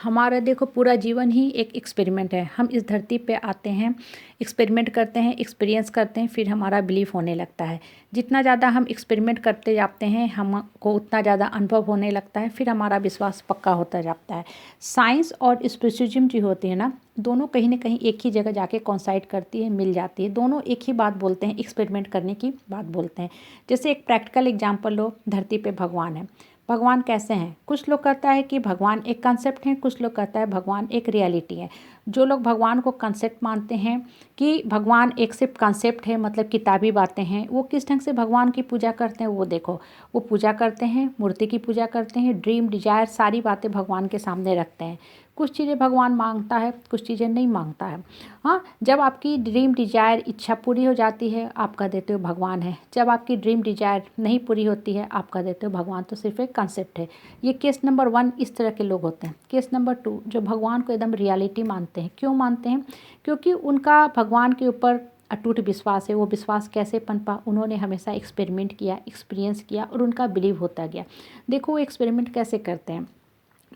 हमारा देखो पूरा जीवन ही एक एक्सपेरिमेंट है। हम इस धरती पे आते हैं, एक्सपेरिमेंट करते हैं, एक्सपीरियंस करते हैं, फिर हमारा बिलीफ होने लगता है। जितना ज़्यादा हम एक्सपेरिमेंट करते जाते हैं हमको उतना ज़्यादा अनुभव होने लगता है, फिर हमारा विश्वास पक्का होता जाता है। साइंस और स्पिरिचुअलिज्म जो होती है ना, दोनों कहीं ना कहीं एक ही जगह जाके कॉन्साइड करती है, मिल जाती है। दोनों एक ही बात बोलते हैं, एक्सपेरिमेंट करने की बात बोलते हैं। जैसे एक प्रैक्टिकल एग्जाम्पल लो, धरती पे भगवान है। भगवान कैसे हैं? कुछ लोग कहता है कि भगवान एक कंसेप्ट है, कुछ लोग कहता है भगवान एक रियलिटी है। जो लोग भगवान को कंसेप्ट मानते हैं कि भगवान एक सिर्फ कंसेप्ट है, मतलब किताबी बातें हैं, वो किस ढंग से भगवान की पूजा करते हैं वो देखो। वो पूजा करते हैं, मूर्ति की पूजा करते हैं, ड्रीम डिजायर सारी बातें भगवान के सामने रखते हैं। कुछ चीज़ें भगवान मांगता है, कुछ चीज़ें नहीं मांगता है। हाँ, जब आपकी ड्रीम डिजायर इच्छा पूरी हो जाती है आप कह देते हो भगवान है। जब आपकी ड्रीम डिजायर नहीं पूरी होती है आप कह देते हो भगवान तो सिर्फ एक कंसेप्ट है। ये केस नंबर 1 इस तरह के लोग होते हैं। केस नंबर 2 जो भगवान को एकदम रियलिटी मानते हैं। क्यों मानते हैं? क्योंकि उनका भगवान के ऊपर अटूट विश्वास है। वो विश्वास कैसे पनपा? उन्होंने हमेशा एक्सपेरिमेंट किया, एक्सपीरियंस किया और उनका बिलीव होता गया। देखो वो एक्सपेरिमेंट कैसे करते हैं।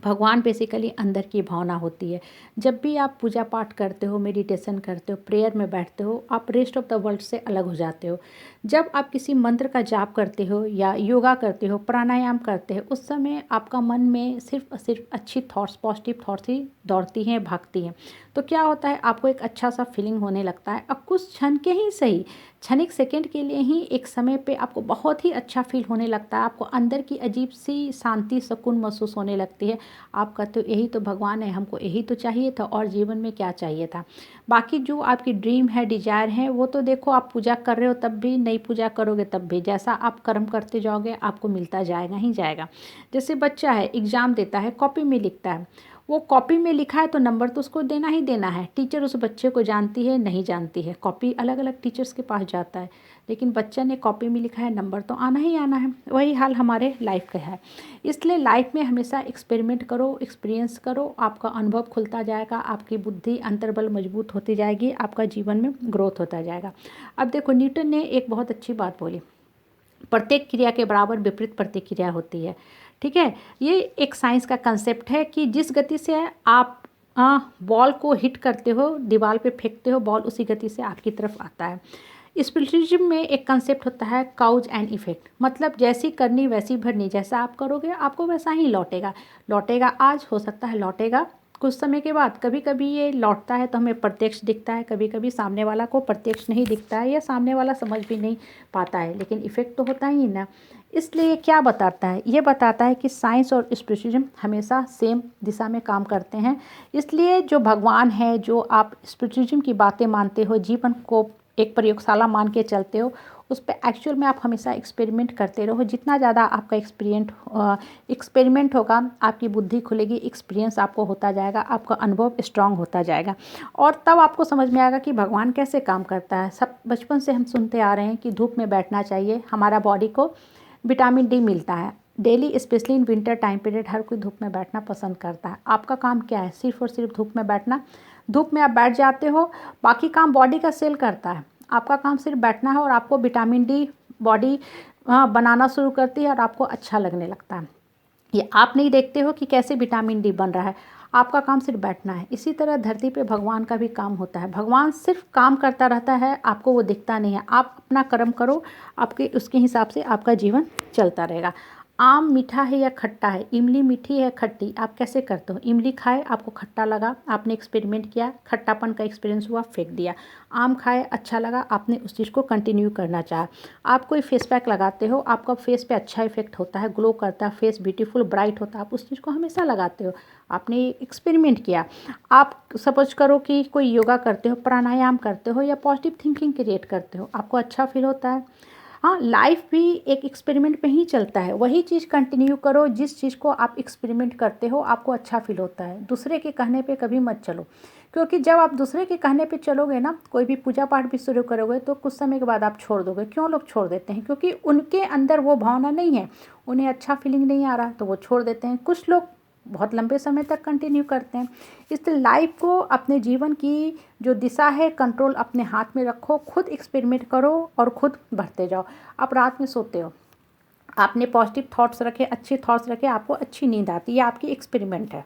भगवान बेसिकली अंदर की भावना होती है। जब भी आप पूजा पाठ करते हो, मेडिटेशन करते हो, प्रेयर में बैठते हो, आप रेस्ट ऑफ द वर्ल्ड से अलग हो जाते हो। जब आप किसी मंत्र का जाप करते हो या योगा करते हो, प्राणायाम करते हो, उस समय आपका मन में सिर्फ और सिर्फ अच्छी थॉट्स, पॉजिटिव थॉट्स ही दौड़ती हैं, भागती हैं। तो क्या होता है, आपको एक अच्छा सा फीलिंग होने लगता है। अब कुछ क्षण के ही सही, क्षणिक सेकंड के लिए ही एक समय पे आपको बहुत ही अच्छा फील होने लगता है। आपको अंदर की अजीब सी शांति, सुकून महसूस होने लगती है। आप कहते हो यही तो भगवान है, हमको यही तो चाहिए था और जीवन में क्या चाहिए था। बाकी जो आपकी ड्रीम है, डिजायर है, वो तो देखो आप पूजा कर रहे हो तब भी, नहीं पूजा करोगे तब भी, जैसा आप कर्म करते जाओगे आपको मिलता जाएगा ही जाएगा। जैसे बच्चा है, एग्ज़ाम देता है, कॉपी में लिखता है, वो कॉपी में लिखा है तो नंबर तो उसको देना ही देना है। टीचर उस बच्चे को जानती है, नहीं जानती है, कॉपी अलग अलग टीचर्स के पास जाता है, लेकिन बच्चा ने कॉपी में लिखा है, नंबर तो आना ही आना है। वही हाल हमारे लाइफ का है। इसलिए लाइफ में हमेशा एक्सपेरिमेंट करो, एक्सपीरियंस करो, आपका अनुभव खुलता जाएगा, आपकी बुद्धि अंतर्बल मजबूत होती जाएगी, आपका जीवन में ग्रोथ होता जाएगा। अब देखो न्यूटन ने एक बहुत अच्छी बात बोली, प्रत्येक क्रिया के बराबर विपरीत प्रतिक्रिया होती है। ठीक है, ये एक साइंस का कंसेप्ट है कि जिस गति से आप बॉल को हिट करते हो, दीवार पे फेंकते हो, बॉल उसी गति से आपकी तरफ आता है। स्पिरिचुअलिज्म में एक कंसेप्ट होता है काउज एंड इफेक्ट, मतलब जैसी करनी वैसी भरनी, जैसा आप करोगे आपको वैसा ही लौटेगा। लौटेगा आज, हो सकता है लौटेगा कुछ समय के बाद। कभी कभी ये लौटता है तो हमें प्रत्यक्ष दिखता है, कभी कभी सामने वाला को प्रत्यक्ष नहीं दिखता है या सामने वाला समझ भी नहीं पाता है, लेकिन इफेक्ट तो होता ही ना। इसलिए क्या बताता है? ये बताता है कि साइंस और स्पिरिचुअलिज्म हमेशा सेम दिशा में काम करते हैं। इसलिए जो भगवान है, जो आप स्पिरिचुअलिज्म की बातें मानते हो, जीवन को एक प्रयोगशाला मान के चलते हो, उस पर एक्चुअल में आप हमेशा एक्सपेरिमेंट करते रहो। जितना ज़्यादा आपका एक्सपेरिमेंट होगा, आपकी बुद्धि खुलेगी, एक्सपीरियंस आपको होता जाएगा, आपका अनुभव स्ट्रांग होता जाएगा और तब आपको समझ में आएगा कि भगवान कैसे काम करता है। सब बचपन से हम सुनते आ रहे हैं कि धूप में बैठना चाहिए, हमारा बॉडी को विटामिन डी मिलता है daily, specially in winter time period हर कोई धूप में बैठना पसंद करता है। आपका काम क्या है? सिर्फ और सिर्फ धूप में बैठना। धूप में आप बैठ जाते हो, बाकी काम बॉडी का सेल करता है, आपका काम सिर्फ बैठना है और आपको विटामिन डी बॉडी बनाना शुरू करती है और आपको अच्छा लगने लगता है। ये आप नहीं देखते हो कि कैसे विटामिन डी बन रहा है, आपका काम सिर्फ बैठना है। इसी तरह धरती पे भगवान का भी काम होता है। भगवान सिर्फ काम करता रहता है, आपको वो दिखता नहीं है। आप अपना कर्म करो, आपके उसके हिसाब से आपका जीवन चलता रहेगा। आम मीठा है या खट्टा है, इमली मीठी है खट्टी, आप कैसे करते हो? इमली खाए, आपको खट्टा लगा, आपने एक्सपेरिमेंट किया, खट्टापन का एक्सपीरियंस हुआ, फेंक दिया। आम खाए, अच्छा लगा, आपने उस चीज़ को कंटिन्यू करना चाहा। आप कोई फेस पैक लगाते हो, आपका फेस पे अच्छा इफेक्ट होता है, ग्लो करता है, फेस ब्यूटीफुल ब्राइट होता है, आप उस चीज़ को हमेशा लगाते हो, आपने एक्सपेरिमेंट किया। आप सपोज करो कि कोई योगा करते हो, प्राणायाम करते हो या पॉजिटिव थिंकिंग क्रिएट करते हो, आपको अच्छा फील होता है। हाँ, लाइफ भी एक एक्सपेरिमेंट पे ही चलता है। वही चीज़ कंटिन्यू करो, जिस चीज़ को आप एक्सपेरिमेंट करते हो आपको अच्छा फील होता है। दूसरे के कहने पे कभी मत चलो, क्योंकि जब आप दूसरे के कहने पे चलोगे ना, कोई भी पूजा पाठ भी शुरू करोगे तो कुछ समय के बाद आप छोड़ दोगे। क्यों लोग छोड़ देते हैं? क्योंकि उनके अंदर वो भावना नहीं है, उन्हें अच्छा फीलिंग नहीं आ रहा तो वो छोड़ देते हैं। कुछ लोग बहुत लंबे समय तक कंटिन्यू करते हैं। इसलिए लाइफ को, अपने जीवन की जो दिशा है, कंट्रोल अपने हाथ में रखो, खुद एक्सपेरिमेंट करो और खुद बढ़ते जाओ। आप रात में सोते हो, आपने पॉजिटिव थॉट्स रखे, अच्छे थॉट्स रखे, आपको अच्छी नींद आती है, ये आपकी एक्सपेरिमेंट है।